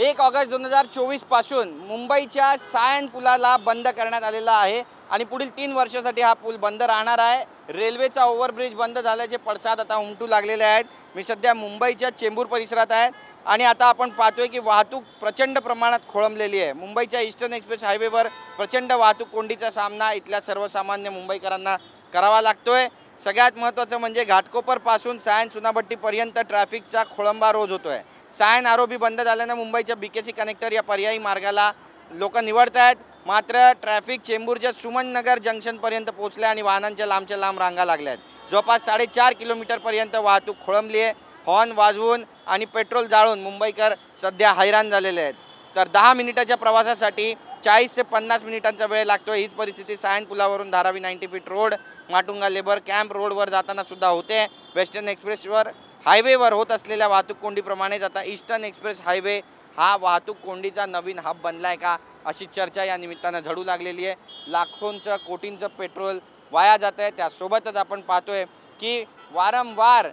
1 August 2024 पासून मुंबईच्या सायन पुलाला बंद करण्यात आलेला आहे आणि पुढील 3 वर्षासाठी हा पूल बंद राहणार आहे। रेल्वेचा ओव्हरब्रिज बंद झाल्याचे पडसाद आता उमटू लागलेले आहेत। मी सध्या मुंबईच्या चेंबूर परिसरात आहे आणि आता आपण पाहतोय की वाहतूक प्रचंड प्रमाणात खोळंबलेली आहे। मुंबईच्या ईस्टर्न एक्सप्रेस हायवेवर प्रचंड वाहतूक कोंडीचा सामना इथल्या सर्वसामान्य मुंबईकरांना करावा लागतोय। सगळ्यात महत्त्वाचं म्हणजे घाटकोपर पासून सायन चुनाभट्टीपर्यंत ट्रॅफिकचा खोळंबा रोज होतोय। सायन आरओबी बंद झाल्याने मुंबईच्या बीकेसी कनेक्टर या पर्यायी मार्गाला लोक निवडत आहेत। मात्र ट्रॅफिक चेंबूरच्या सुमन नगर जंक्शनपर्यंत पोहोचले आणि वाहनांच्या लांबच्या लांब रांगा लागल्या आहेत। जवळपास 4.5 किलोमीटरपर्यंत वाहतूक खोळंबली आहे। हॉर्न वाजवून आणि पेट्रोल जाळून मुंबईकर सध्या हैराण झालेले आहेत। तर 10 मिनिटाच्या प्रवासासाठी 40 ते 50 मिनिटांचा वेळ लागतो। हीच परिस्थिती सायन पुलावरून Dharavi 90 feet road, Matunga labour camp रोडवर जाताना सुद्धा होते। वेस्टर्न एक्सप्रेसवर हायवेवर होत असलेल्या वाहतूक कोंडीप्रमाणेच आता ईस्टर्न एक्सप्रेस हायवे हा वाहतूक कोंडीचा नवीन हब बनलाय का, अशी चर्चा या निमित्तानं झडू लागलेली आहे। लाखोंचं कोटींचं पेट्रोल वाया जात आहे। त्यासोबतच आपण पाहतोय की वारंवार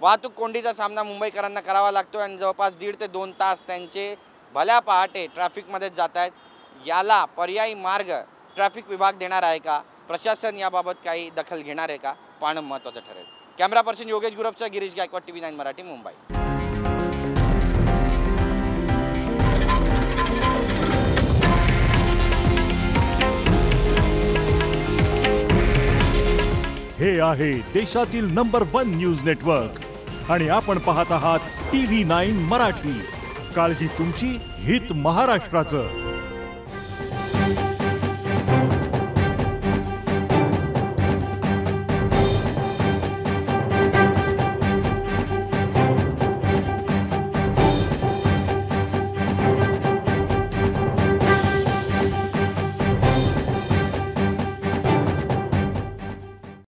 वाहतूक कोंडीचा सामना मुंबईकरांना करावा लागतो आणि जवळपास 1.5 ते 2 तास त्यांचे भल्या पहाटे ट्रॅफिकमध्येच जात आहेत। याला पर्यायी मार्ग ट्रॅफिक विभाग देणार आहे का, प्रशासन याबाबत काही दखल घेणार आहे का, पाहणं महत्त्वाचं ठरेल। कॅमेरा पर्सन योगेश गुरवचा गिरीश गायकवाड, TV9 मराठी, मुंबई। हे आहे देशातील नंबर 1 न्यूज नेटवर्क आणि आपण पाहत आहात TV9 मराठी। काळजी तुमची, हित महाराष्ट्राचं।